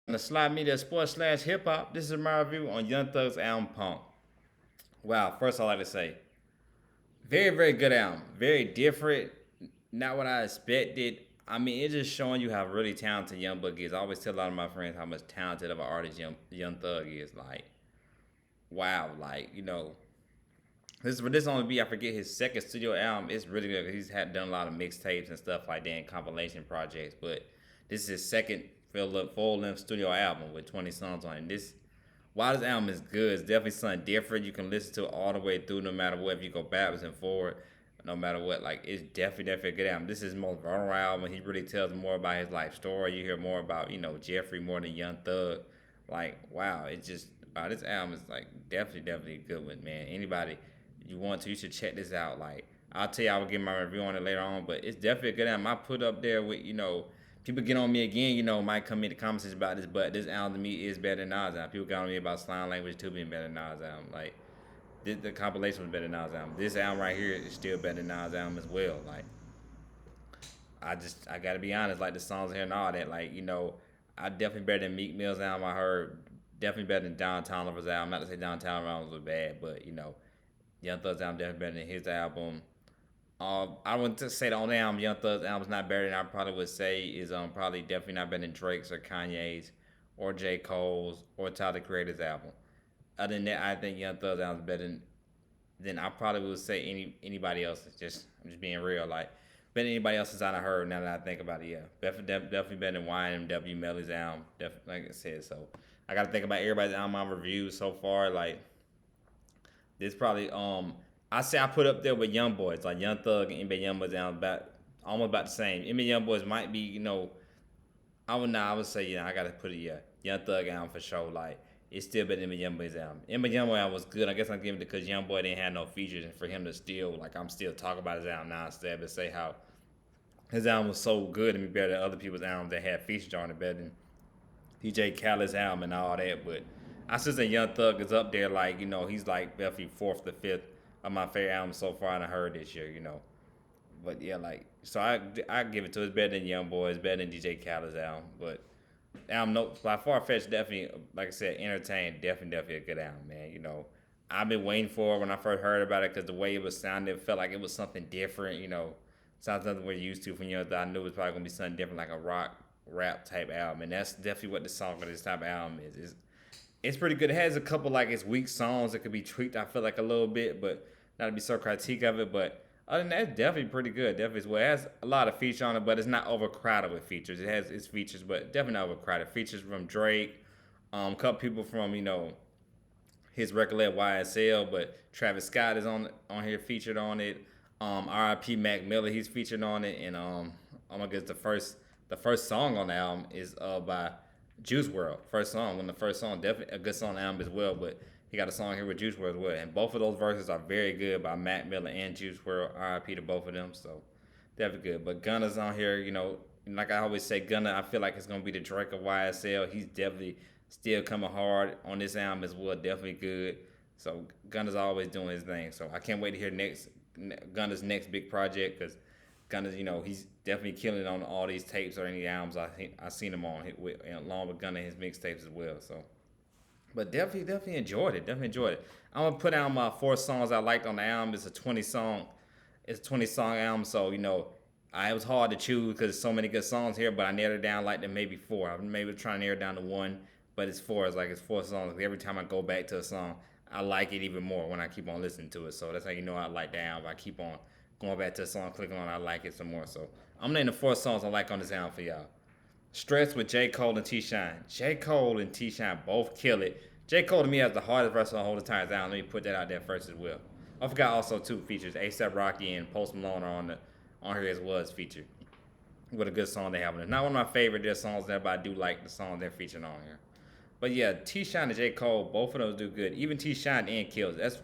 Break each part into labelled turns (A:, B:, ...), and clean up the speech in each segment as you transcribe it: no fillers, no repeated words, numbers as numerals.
A: The Slide Media Sports slash Hip Hop. This is my review on Young Thug's album Punk. Wow, first I'd like to say, very, very good album. Very different. Not what I expected. I mean, it's just showing you how really talented Young Buck is. I always tell a lot of my friends how much talented of an artist Young Thug is. Like, wow, this only be I forget his second studio album. It's really good. He's had done a lot of mixtapes and stuff like that and compilation projects, but this is his second full length studio album with 20 songs on it. While this album is good, it's definitely something different. You can listen to it all the way through, no matter what. If you go backwards and forward, no matter what, like it's definitely a good album. This is his most vulnerable album. He really tells more about his life story. You hear more about Jeffrey more than Young Thug. Like wow, it's just wow. This album is like definitely a good one, man. Anybody you want to, you should check this out. Like I'll tell you, I will give my review on it later on, but it's definitely a good album. I put up there with people get on me again, might come in the comments about this, but this album to me is better than Nas album. People got on me about Slime Language 2 being better than Nas album. Like, the compilation was better than Nas album. This album right here is still better than Nas album as well. Like, I gotta be honest, like the songs here and all that, like, I definitely better than Meek Mill's album I heard. Definitely better than Downtown Lovers album. Not to say Downtown Lovers was bad, but, Young Thug's album definitely better than his album. I wouldn't just say the only album Young Thug's album's not better than I probably would say is probably definitely not better than Drake's or Kanye's or J. Cole's or Tyler the Creator's album. Other than that, I think Young Thug's album's better than I probably would say anybody else's. I'm just being real, like better than anybody else's I heard. Now that I think about it, yeah, definitely better than YNW Melly's album. Definitely, like I said, so I got to think about everybody's album I've reviewed so far. Like this probably I say I put up there with Young Boys, like Young Thug and NBA Young Boys down about almost about the same. NBA Young Boys might be, I would say, I gotta put it, yeah. Young Thug album for sure. Like it's still better than NBA Young Boys album. NBA Young Boy album was good. I guess I'm giving it because Young Boy didn't have no features and for him to still I'm still talking about his album now instead but say how his album was so good and be better than other people's albums that had features on it better than DJ Khaled's album and all that. But I still say Young Thug is up there, like, he's like definitely fourth to fifth of my favorite albums so far and I heard this year. But yeah, like so I give it to it. It's better than Young Boy, it's better than DJ Khaled's album. But album no by far fetched definitely like I said, entertained, definitely a good album, man. I've been waiting for it when I first heard about it because the way it was sounding, it felt like it was something different. Sounds nothing we're used to from I knew it was probably gonna be something different, like a rock rap type album, and that's definitely what the song of this type of album is. It's pretty good. It has a couple like its weak songs that could be tweaked. I feel like a little bit, but not to be so critique of it. But other than that, it's definitely pretty good. Definitely as well. It has a lot of features on it, but it's not overcrowded with features. It has its features, but definitely not overcrowded. Features from Drake, a couple people from his record label YSL, but Travis Scott is on here featured on it. R.I.P. Mac Miller, he's featured on it, and oh my goodness, the first song on the album is by Juice World. First song, when the first song, definitely a good song on the album as well. But he got a song here with Juice World as well, and both of those verses are very good by Mac Miller and Juice World. R.I.P. to both of them, so definitely good. But Gunna's on here, like I always say, Gunna. I feel like it's gonna be the Drake of YSL. He's definitely still coming hard on this album as well. Definitely good. So Gunna's always doing his thing. So I can't wait to hear Gunna's next big project because Gunna's, he's definitely killing it on all these tapes or any albums I seen him on along with Gunna and his mixtapes as well. So, but definitely enjoyed it. Definitely enjoyed it. I'm gonna put out my 4 songs I liked on the album. It's a 20 song album. So it was hard to choose because there's so many good songs here. But I narrowed it down like to maybe 4. I'm maybe trying to narrow it down to 1, but it's 4. It's 4 songs. Every time I go back to a song, I like it even more when I keep on listening to it. So that's how I like the album. I keep on going back to a song, clicking on it, I like it some more. So I'm naming the 4 songs I like on this album for y'all. Stress with J. Cole and T. Shine. J. Cole and T. Shine both kill it. J. Cole to me has the hardest verse on the whole entire album. Let me put that out there first as well. I forgot also 2 features. ASAP Rocky and Post Malone are on here as well as featured. What a good song they have on it. Not one of my favorite their songs there, but I do like the song they're featured on here. But yeah, T. Shine and J. Cole, both of those do good. Even T. Shine and Kills. That's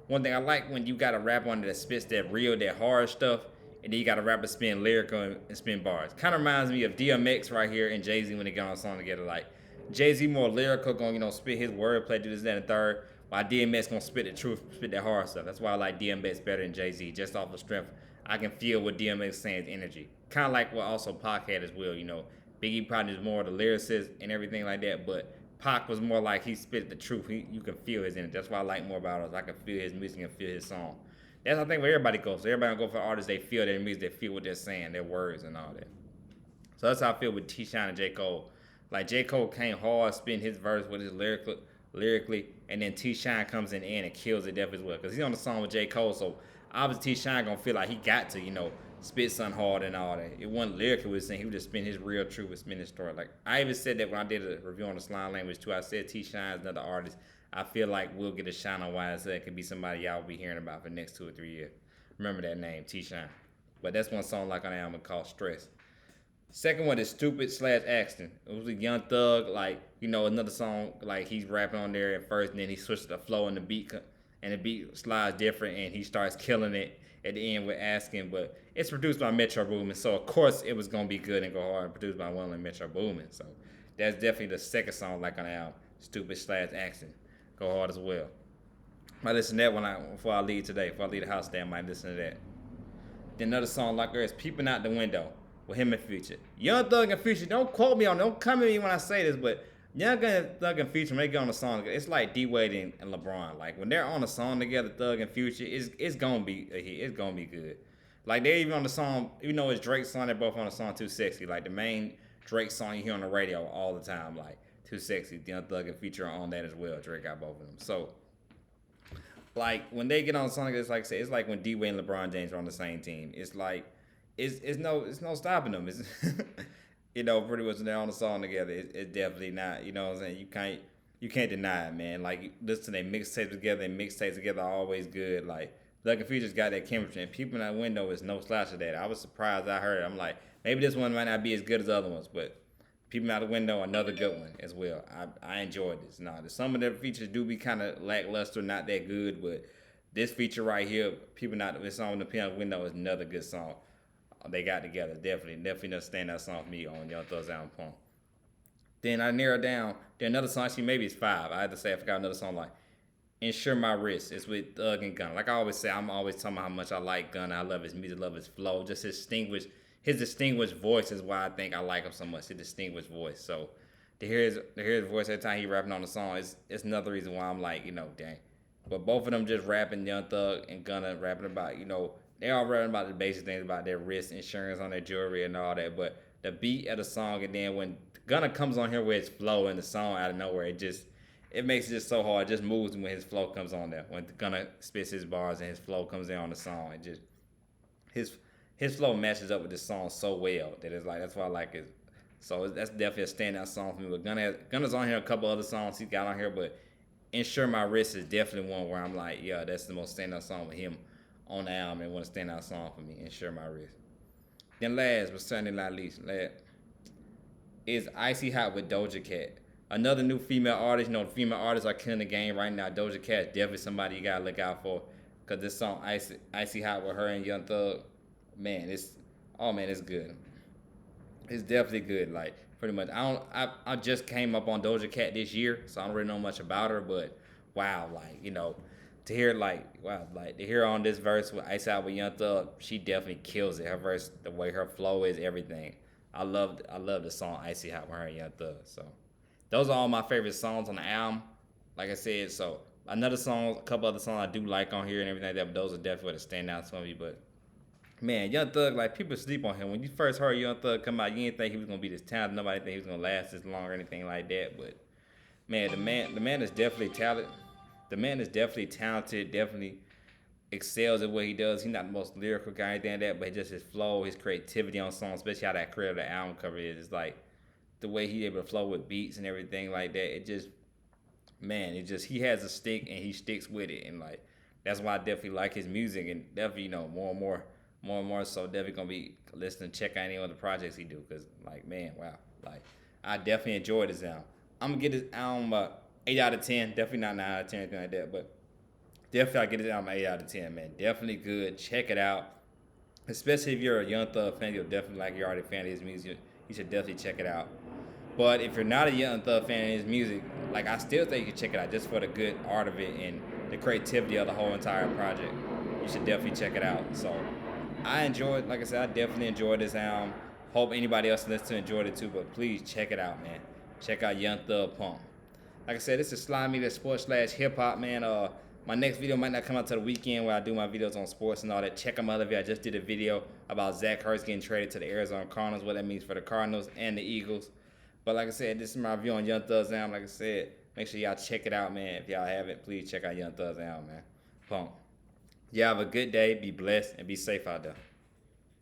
A: one thing I like when you got a rapper on that spits that real, that hard stuff, and then you got a rapper spin lyrical and spin bars. Kind of reminds me of DMX right here and Jay-Z when they get on a song together. Like Jay-Z more lyrical, going spit his wordplay, do this, that, and third, while DMX gonna spit the truth, spit that hard stuff. That's why I like DMX better than Jay-Z, just off the strength. I can feel what DMX saying is energy. Kind of like what also Pac had as well. Biggie probably is more the lyricist and everything like that, but Pac was more like he spit the truth. You can feel his in it. That's what I like more about us. I can feel his music and feel his song. That's I think where everybody goes. So everybody go for artists. They feel their music. They feel what they're saying, their words and all that. So that's how I feel with T. Shine and J. Cole. Like J. Cole came hard, spitting his verse with his lyrically, and then T. Shine comes in and kills it deaf as well. Cause he's on the song with J. Cole, so obviously T. Shine gonna feel like he got to, spit something hard and all that. It wasn't lyrically was saying he was just spitting his real truth and spitting his story. Like I even said that when I did a review on the Slime Language too. I said T. Shine is another artist. I feel like we'll get a shine on YSL. It could be somebody y'all will be hearing about for the next 2 or 3 years. Remember that name, T. Shine. But that's one song like on the album called Stress. Second one is Stupid / Axton. It was a Young Thug, another song, like he's rapping on there at first, and then he switches the flow and the beat slides different, and he starts killing it at the end with Asking. But it's produced by Metro Boomin, so of course it was gonna be good and go hard. Produced by one like Metro Boomin, so that's definitely the second song like on the album, Stupid / Axton. Go hard as well. I might listen to that before I leave today. Before I leave the house today, I might listen to that. Then another song like her is Peeping Out the Window with him and Future. Young Thug and Future, don't quote me on it. Don't come at me when I say this, but Young Thug and Future, when they get on the song together, it's like D-Wade and LeBron. Like, when they're on a song together, Thug and Future, it's going to be a hit. It's going to be good. Like, they're even on the song, even though it's Drake's song, they're both on the song Too Sexy. Like, the main Drake song you hear on the radio all the time, like, Too Sexy. Young Thug and Future are on that as well. Drake got both of them. So, like, when they get on the song, it's like I said, it's like when D-Wade and LeBron James are on the same team. It's like, it's no stopping them. It's pretty much when they're on the song together. It's definitely not. You know what I'm saying? You can't deny it, man. Like listen to their mixtapes together. And mixtapes together are always good. Like Lucky and Future's got that chemistry. And People in That Window is no slouch of that. I was surprised I heard it. I'm like, maybe this one might not be as good as the other ones, but People Out the Window, another good one as well. I enjoyed this. Now, some of their features do be kind of lackluster, not that good, but this feature right here, People Out the song, The People Out the Window, is another good song. They got together, definitely another standout song for me on Young Thug's album Pump. Then I narrowed down. Then another song, maybe it's 5. I had to say I forgot another song like Insure My Wrist. It's with Thug and Gunna. Like I always say, I'm always talking about how much I like Gunna. I love his music, love his flow. Just his distinguished voice is why I think I like him so much. His distinguished voice. So to hear his voice every time he rapping on the song it's another reason why I'm like, dang. But both of them just rapping, Young Thug and Gunna rapping about, they all rapping about the basic things about their wrist insurance on their jewelry and all that. But the beat of the song, and then when Gunna comes on here with his flow in the song out of nowhere, it makes it just so hard. It just moves when his flow comes on there. When Gunna spits his bars and his flow comes in on the song, it just his flow matches up with this song so well that it's like that's why I like it. So that's definitely a standout song for me. But Gunna's on here a couple other songs he got on here, but Insure My Wrist is definitely one where I'm like, yeah, that's the most standout song with him on the album and one standout song for me, Insure My Wrist. Then last but certainly not least, is Icy Hot with Doja Cat. Another new female artist. The female artists are killing the game right now. Doja Cat is definitely somebody you gotta look out for. Cause this song Icy Hot with her and Young Thug, man, it's good. It's definitely good. Like pretty much, I just came up on Doja Cat this year, so I don't really know much about her. But wow, to hear to hear on this verse with Ice Out with Young Thug, she definitely kills it. Her verse, the way her flow is, everything. I love the song Icy Hot with her and Young Thug. So those are all my favorite songs on the album. Like I said, so another song, a couple other songs I do like on here and everything like that, but those are definitely the standouts for me. But man, Young Thug, like people sleep on him. When you first heard Young Thug come out, you didn't think he was gonna be this talented. Nobody think he was gonna last this long or anything like that. But man, the man is definitely talented. The man is definitely talented, definitely excels at what he does. He's not the most lyrical guy or anything like that, but just his flow, his creativity on songs, especially how that creative the album cover is. It's like the way he's able to flow with beats and everything like that. He has a stick and he sticks with it. And like, that's why I definitely like his music and definitely, more and more so definitely gonna be listening, check out any other projects he do. Cause like, man, wow. Like, I definitely enjoyed this album. I'm gonna get this album 8 out of 10. Definitely not 9 out of 10 or anything like that, but definitely I'll get this album 8 out of 10, man. Definitely good. Check it out. Especially if you're a Young Thug fan, you're already a fan of his music. You should definitely check it out. But if you're not a Young Thug fan of his music, like I still think you should check it out just for the good art of it and the creativity of the whole entire project. You should definitely check it out. So I definitely enjoyed this album. Hope anybody else listens to enjoyed it too. But please check it out, man. Check out Young Thug Pump. Like I said, this is Slime Media Sports / hip hop, man. My next video might not come out till the weekend where I do my videos on sports and all that. Check out my other video. I just did a video about Zach Ertz getting traded to the Arizona Cardinals, what that means for the Cardinals and the Eagles. But like I said, this is my review on Young Thug's album. Like I said, make sure y'all check it out, man. If y'all haven't, please check out Young Thug's album, man. Pump. Y'all have a good day. Be blessed and be safe out there.